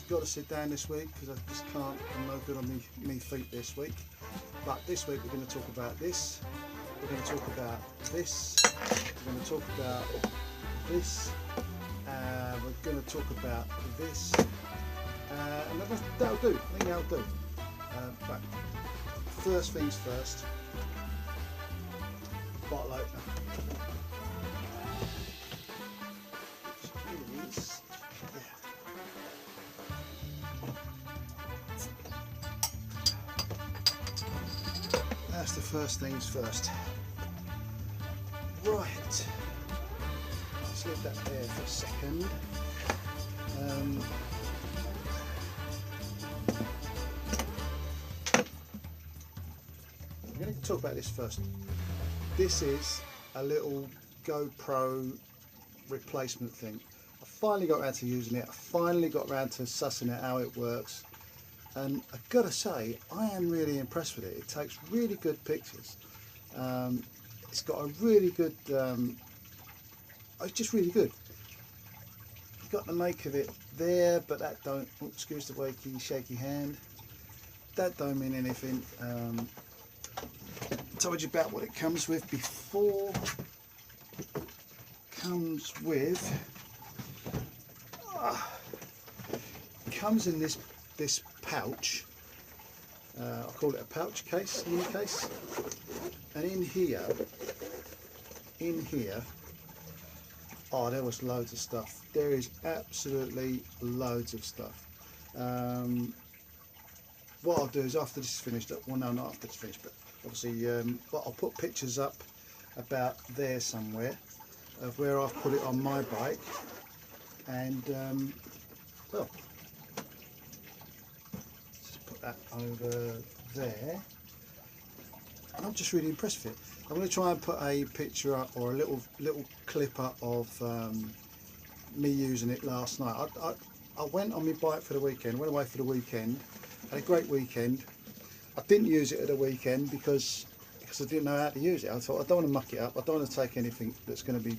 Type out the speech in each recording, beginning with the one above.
got to sit down this week because I just can't. I'm no good on me feet this week. But this week we're going to talk about this. We're going to talk about this. We're going to talk about this. We're going to talk about this. And that'll do. I think that'll do. But first things first. Bottle opener. Which is, that's the first things first. Right. Let's leave that there for a second. I'm going to talk about this first. This is a little GoPro replacement thing. I finally got around to using it. I finally got around to sussing out how it works. And I've got to say, I am really impressed with it. It takes really good pictures. It's got a really good, it's just really good. You've got the make of it there, but that don't, oh, excuse the wakey, shaky hand. That don't mean anything. Told you about what it comes with before. Comes in this pouch. I call it a pouch case, mini case. And in here, oh, there was loads of stuff. There is absolutely loads of stuff. What I'll do is after this is finished, well no, not after it's finished, but obviously, but I'll put pictures up about there somewhere of where I've put it on my bike, and well, just put that over there. And I'm just really impressed with it. I'm going to try and put a picture up or a little clip up of me using it last night. I went on my bike for the weekend, went away for the weekend, had a great weekend. I didn't use it at the weekend because I didn't know how to use it. I thought I don't want to muck it up. I don't want to take anything that's going to be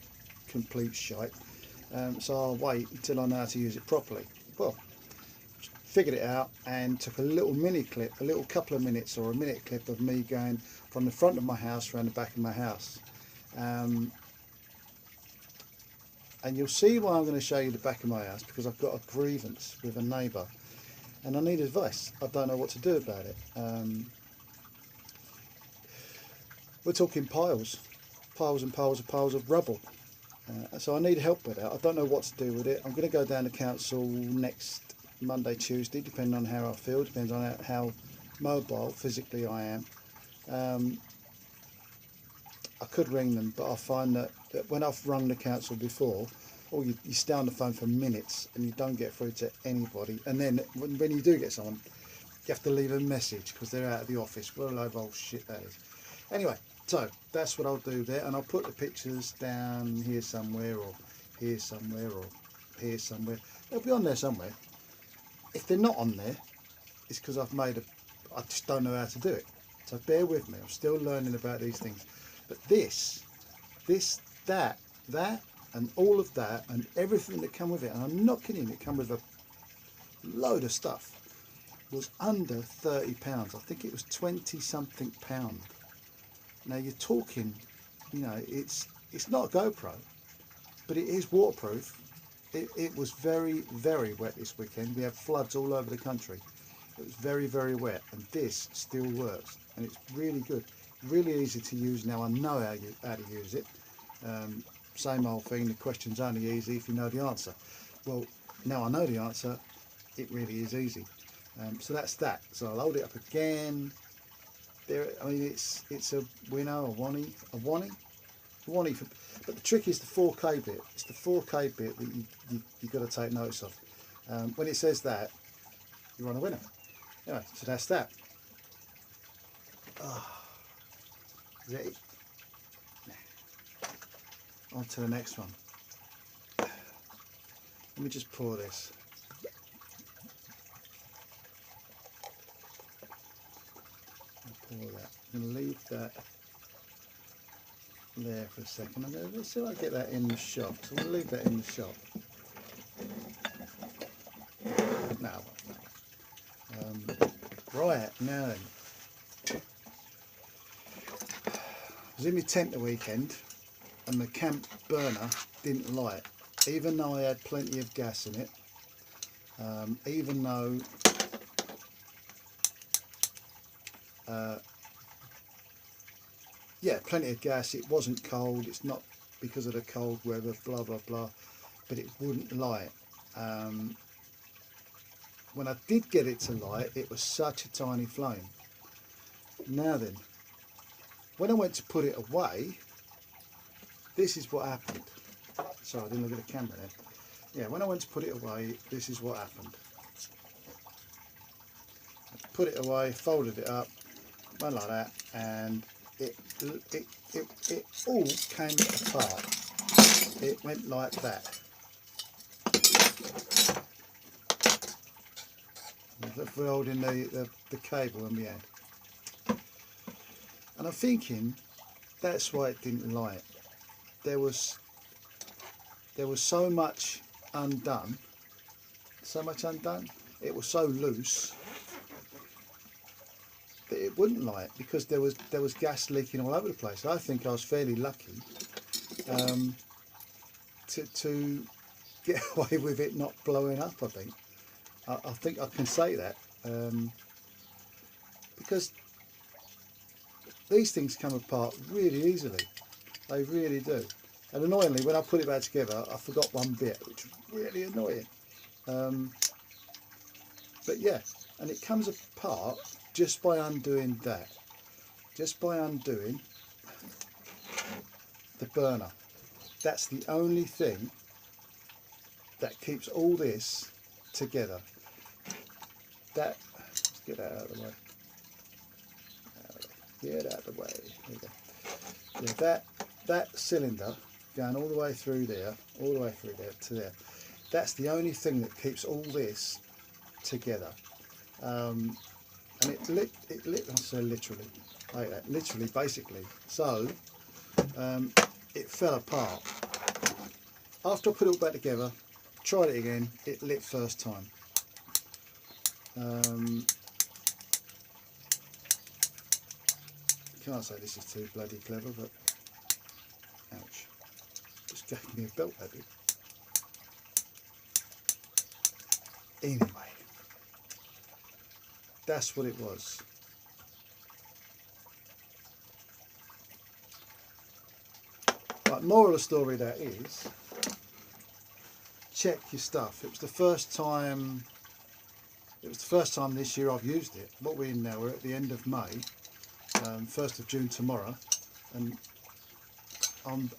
complete shite. So I'll wait until I know how to use it properly. Well, figured it out and took a little mini clip, a little couple of minutes or a minute clip of me going from the front of my house around the back of my house. And you'll see why I'm going to show you the back of my house, because I've got a grievance with a neighbour. And I need advice. I don't know what to do about it. We're talking piles and piles of rubble. So I need help with that. I don't know what to do with it. I'm going to go down to council next Monday, Tuesday, depending on how I feel. Depends on how mobile physically I am. I could ring them, but I find that when I've rung the council before, you stay on the phone for minutes and you don't get through to anybody, and then when you do get someone, you have to leave a message because they're out of the office. What a load of old shit that is. Anyway, so that's what I'll do there, and I'll put the pictures down here somewhere, or here somewhere, or here somewhere. They'll be on there somewhere. If they're not on there, it's because I just don't know how to do it. So bear with me, I'm still learning about these things. But this, that, and all of that, and everything that come with it, and I'm not kidding, it come with a load of stuff, was under £30. I think it was 20 something pound. Now you're talking, you know, it's not a GoPro, but it is waterproof. It was very, very wet this weekend. We had floods all over the country. It was very, very wet, and this still works, and it's really good, really easy to use. Now I know how to use it. Same old thing, the question's only easy if you know the answer. Well, now I know the answer, it really is easy. So that's that. So I'll hold it up again. There, I mean, it's a winnow, a wanny, but the trick is the 4K bit. It's the 4K bit that you've got to take notice of. When it says that, you're on a winner. Anyway, so that's that. Is that it? On to the next one. Let me just pour this. I'll pour that. I'm going to leave that there for a second. Let's see if I get that in the shop. So I'm going to leave that in the shop. No, Right, now then. I was in my tent the weekend and the camp burner didn't light, even though I had plenty of gas in it, even though yeah, plenty of gas. It wasn't cold, it's not because of the cold weather, blah blah blah, but it wouldn't light. When I did get it to light, it was such a tiny flame. Now then, when I went to put it away, this is what happened. Sorry, I didn't look at the camera then. Yeah, when I went to put it away, this is what happened. I put it away, folded it up, went like that, and it all came apart. It went like that. For holding the cable in the end. And I'm thinking that's why it didn't light. There was so much undone. It was so loose that it wouldn't light because there was gas leaking all over the place. I think I was fairly lucky to get away with it not blowing up. I think I can say that because these things come apart really easily. They really do. And annoyingly, when I put it back together, I forgot one bit, which was really annoying. But yeah, and it comes apart just by undoing that. Just by undoing the burner. That's the only thing that keeps all this together. Let's get that out of the way. Get out of the way. There you go. Yeah, that cylinder going all the way through there, to there. That's the only thing that keeps all this together. And it lit. I say literally, like that. Literally, basically. So it fell apart. After I put it all back together, tried it again. It lit first time. Can't say this is too bloody clever, but ouch. Just gave me a belt, that did. Anyway, that's what it was. Right, moral of the story that is, check your stuff. It was the first time this year I've used it. What we're in now, we're at the end of May, 1st of June tomorrow, and I'm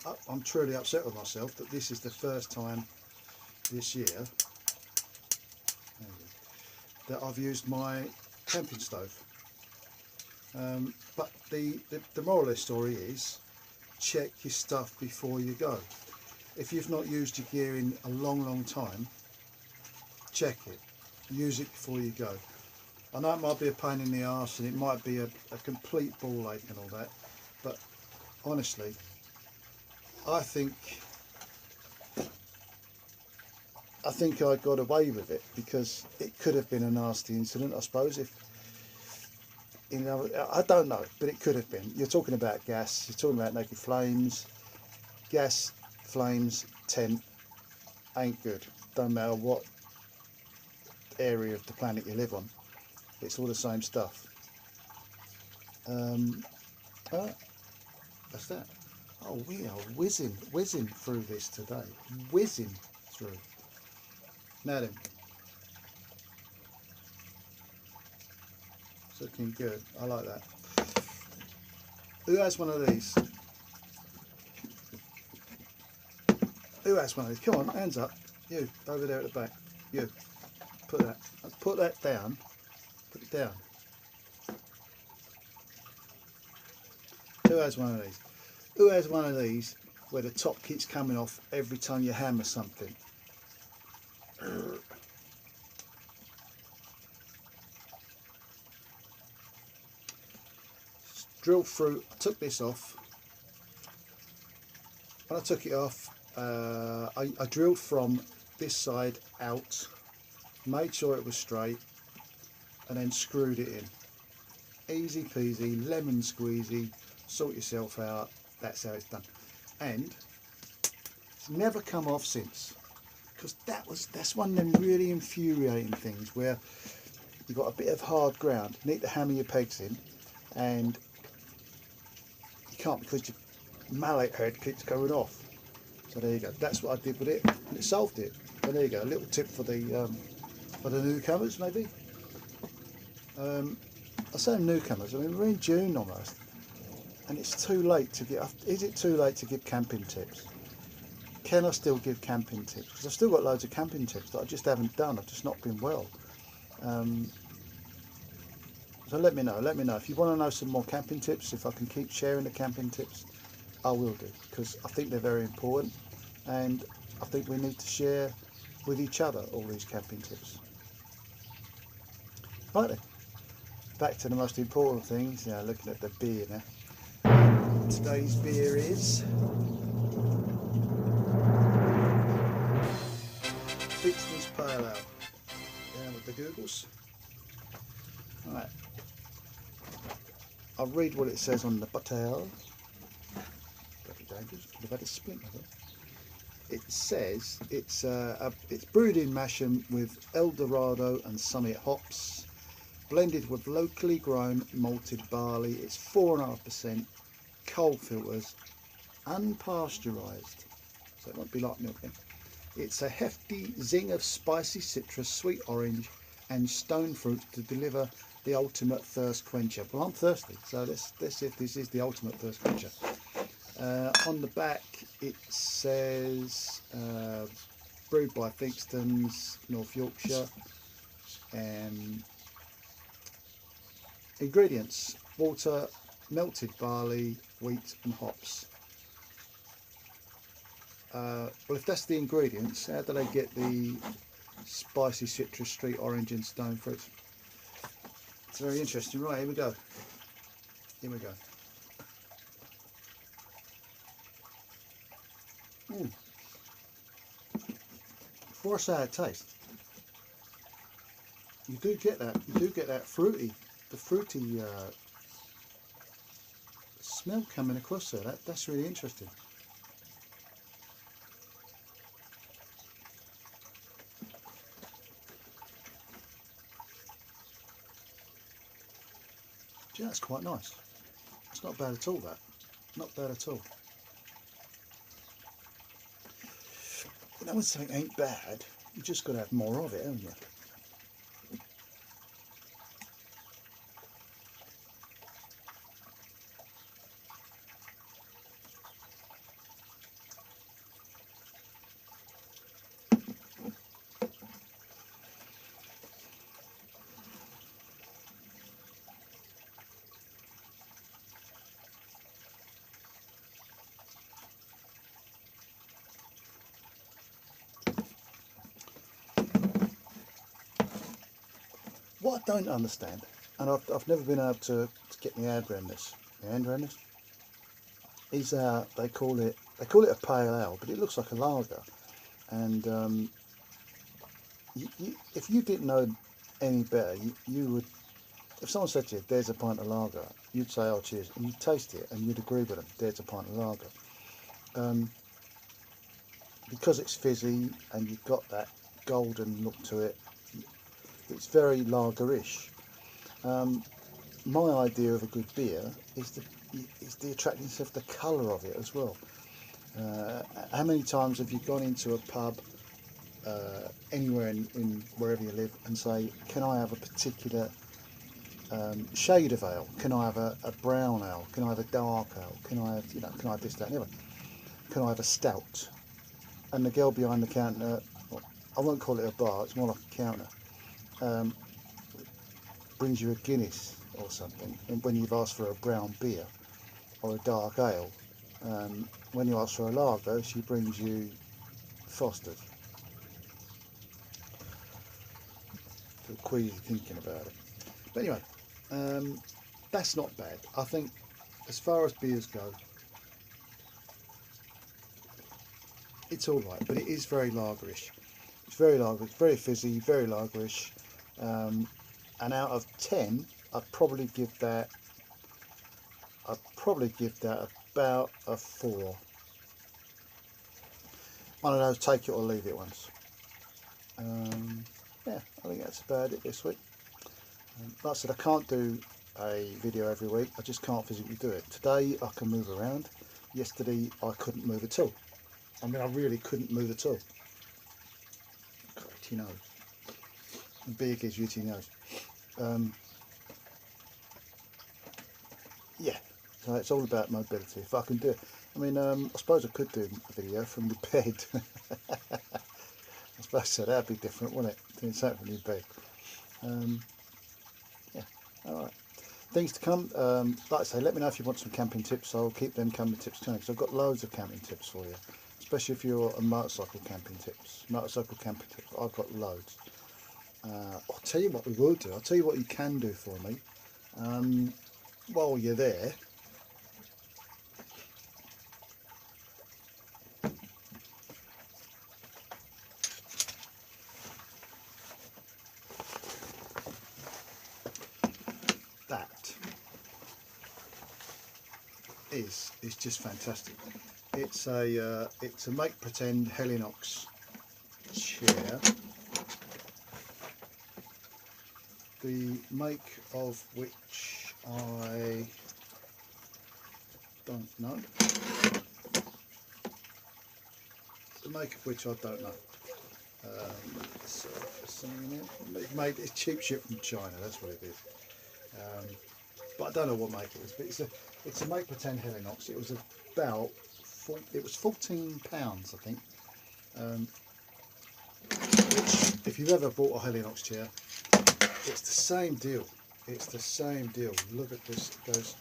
truly upset with myself that this is the first time this year that I've used my camping stove. But the moral of the story is, check your stuff before you go. If you've not used your gear in a long time, check it. Use it before you go. I know it might be a pain in the arse and it might be a complete ball ache and all that, but honestly, I think I got away with it because it could have been a nasty incident, I suppose. If you know, I don't know, but it could have been. You're talking about gas. You're talking about naked flames. Gas, flames, tent ain't good. Don't matter what area of the planet you live on. It's all the same stuff. That's that. Oh, we are whizzing through this today. Whizzing through. Now then. It's looking good. I like that. Who has one of these? Who has one of these? Come on, hands up. You, over there at the back. You. Put that down. Put it down. Who has one of these? Who has one of these where the top keeps coming off every time you hammer something? Drill through. I took this off. When I took it off, I drilled from this side out, made sure it was straight, and then screwed it in. Easy peasy, lemon squeezy, sort yourself out. That's how it's done. And it's never come off since, because that's one of them really infuriating things where you've got a bit of hard ground, you need to hammer your pegs in, and you can't because your mallet head keeps going off. So there you go. That's what I did with it, and it solved it. So there you go. A little tip for the newcomers, maybe. I say newcomers. I mean, we're in June almost, and it's too late to get. Is it too late to give camping tips? Can I still give camping tips? Because I've still got loads of camping tips that I just haven't done. I've just not been well. So let me know. Let me know if you want to know some more camping tips. If I can keep sharing the camping tips, I will do, because I think they're very important, and I think we need to share with each other all these camping tips. Right then, back to the most important things. Now, looking at the beer now. Today's beer is Fixman's Pale Ale. Down with the Googles. Right. I'll read what it says on the bottle. Very dangerous. Could have had a splint of it. It says it's brewed in Masham with Eldorado and Summit hops, blended with locally grown malted barley. It's 4.5%, cold filters, unpasteurised, so it won't be like milk then. It's a hefty zing of spicy citrus, sweet orange and stone fruit to deliver the ultimate thirst quencher. Well, I'm thirsty, so let's see if this is the ultimate thirst quencher. On the back it says brewed by Finkstons, North Yorkshire. Ingredients: water, melted barley, wheat and hops. Well, if that's the ingredients, how do they get the spicy citrus, street orange and stone fruit? It's very interesting. Right, here we go. Here we go. Before I say how it tastes, you do get that fruity, the fruity smell coming across there. That's really interesting. Yeah, that's quite nice. It's not bad at all, that. Not bad at all. You know when something ain't bad, you just got to have more of it, haven't you? What I don't understand, and I've never been able to get my hand around this, is they call it a pale ale, but it looks like a lager. And if you didn't know any better, you would. If someone said to you, "There's a pint of lager," you'd say, "Oh, cheers," and you'd taste it, and you'd agree with them. There's a pint of lager, because it's fizzy and you've got that golden look to it. It's very lagerish. My idea of a good beer is the attractiveness of the colour of it as well. How many times have you gone into a pub anywhere in wherever you live and say, "Can I have a particular shade of ale? Can I have a brown ale? Can I have a dark ale? Can I have can I have this, that, and the other? Can I have a stout?" And the girl behind the counter, well, I won't call it a bar, it's more like a counter, brings you a Guinness or something. And when you've asked for a brown beer or a dark ale, when you ask for a lager, she brings you Foster's. Feel queasy thinking about it. But anyway, that's not bad. I think as far as beers go, it's all right, but it is very lagerish. It's very lagerish, very fizzy, very lagerish. and out of 10 I'd probably give that about a 4. One of those take it or leave it ones. Yeah, I think that's about it this week. Like I said, I can't do a video every week. I just can't physically do it. Today I can move around. Yesterday I couldn't move at all. I mean, I really couldn't move at all. Crikey, no. Big as UT knows. Yeah, so it's all about mobility. If I can do it, I mean, I suppose I could do a video from the bed. I suppose so, that'd be different, wouldn't it? Doing something from your bed. Yeah, alright. Things to come, like I say, let me know if you want some camping tips. I'll keep them camping tips coming, because I've got loads of camping tips for you. Especially if you're a motorcycle camping tips. I've got loads. I'll tell you what we will do. I'll tell you what you can do for me. While you're there, that is just fantastic. It's a make pretend Helinox chair, the make of which I don't know. So it's cheap shit from China. That's what it is. But I don't know what make it is. But it's a make pretend Helinox. It was about £14, I think. Which, if you've ever bought a Helinox chair, it's the same deal. It's the same deal. Look at this. It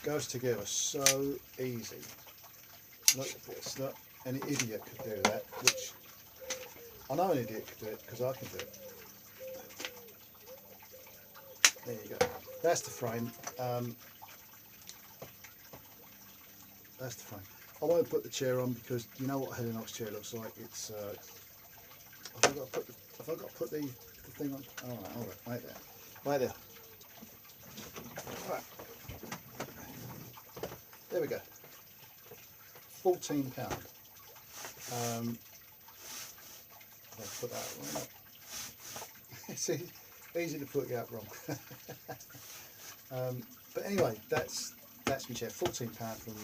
goes together so easy. Look at this. Look, any idiot could do that. Which I know an idiot could do it because I can do it. There you go. That's the frame. That's the frame. I won't put the chair on because you know what a Helinox chair looks like. It's have I got to put the thing on? All right, right there. Right. There we go. £14. I'll put that right up. It's easy to put it out wrong. But anyway, that's my chair. £14 from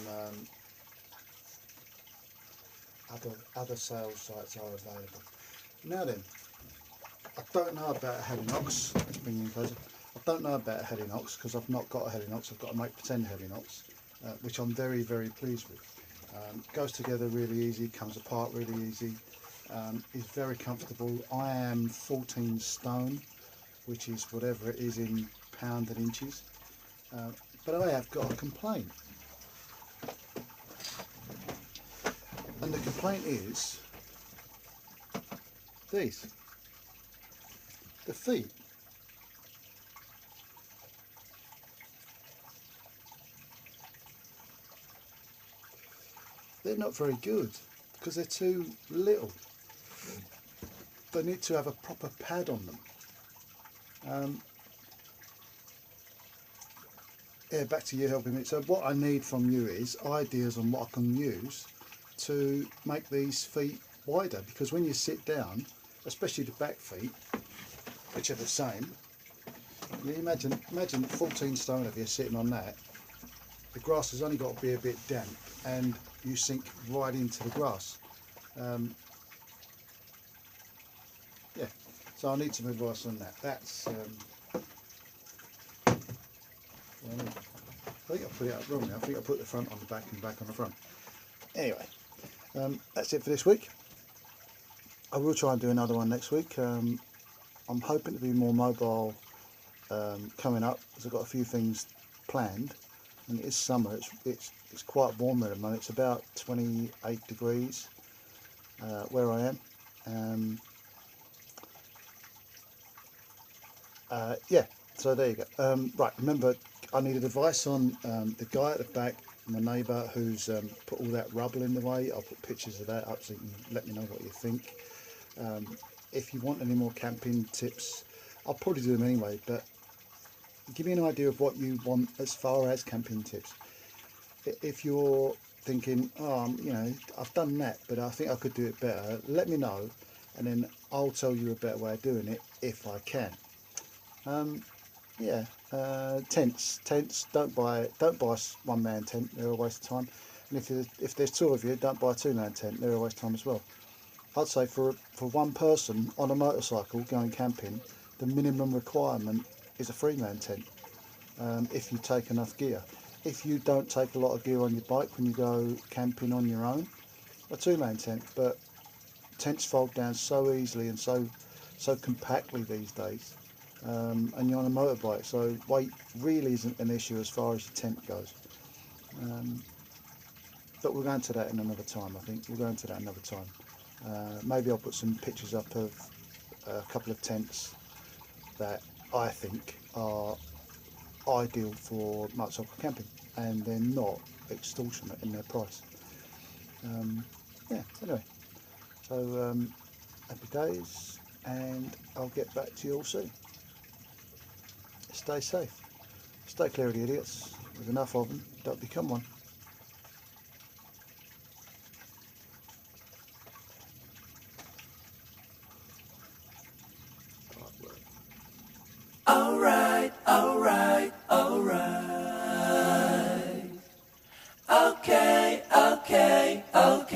other sales sites are available. Now then, I don't know about a Helinox. Let's bring you in closer. I don't know about a Helinox because I've not got a Helinox. I've got a make pretend Helinox, which I'm very, very pleased with. Goes together really easy, comes apart really easy. Is very comfortable. I am 14 stone, which is whatever it is in pound and inches. But I have got a complaint. And the complaint is these. The feet. They're not very good because they're too little. They need to have a proper pad on them. Yeah, back to you helping me. So what I need from you is ideas on what I can use to make these feet wider, because when you sit down, especially the back feet, which are the same, you imagine 14 stone of you sitting on that. The grass has only got to be a bit damp and you sink right into the grass. Yeah, so I need some advice on that. That's I think I put it up wrong now. I think I put the front on the back and the back on the front. Anyway, that's it for this week. I will try and do another one next week. I'm hoping to be more mobile coming up, because I've got a few things planned. And it is summer. It's quite warm at the moment. It's about 28 degrees where I am. Yeah, so there you go. Right, remember, I needed advice on the guy at the back, my neighbour, who's put all that rubble in the way. I'll put pictures of that up so you can let me know what you think. If you want any more camping tips, I'll probably do them anyway, but give me an idea of what you want as far as camping tips. If you're thinking, oh, you know, I've done that, but I think I could do it better, let me know, and then I'll tell you a better way of doing it if I can. Yeah, tents. Don't buy a one-man tent. They're a waste of time. And if there's two of you, don't buy a two-man tent. They're a waste of time as well. I'd say for one person on a motorcycle going camping, the minimum requirement is a three-man tent. If you take enough gear. If you don't take a lot of gear on your bike when you go camping on your own, a two-man tent. But tents fold down so easily and so compactly these days. And you're on a motorbike, so weight really isn't an issue as far as your tent goes. But we'll go into that in another time, I think. We'll go into that another time. Maybe I'll put some pictures up of a couple of tents that I think are ideal for motorcycle camping, and they're not extortionate in their price. Yeah, anyway. So, happy days, and I'll get back to you all soon. Stay safe. Stay clear of the idiots. There's enough of them. Don't become one. Alright. Okay. Alright.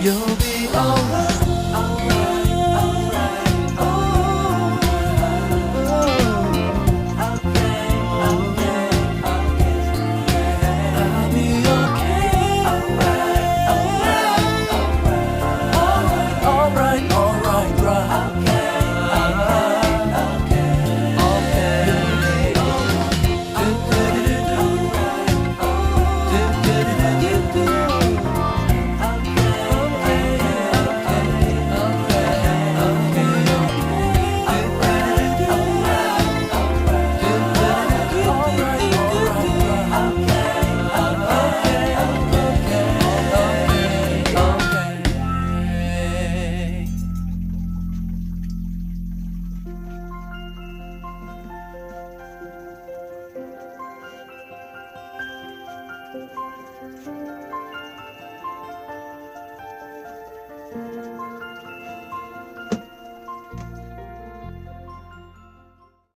You'll be alright.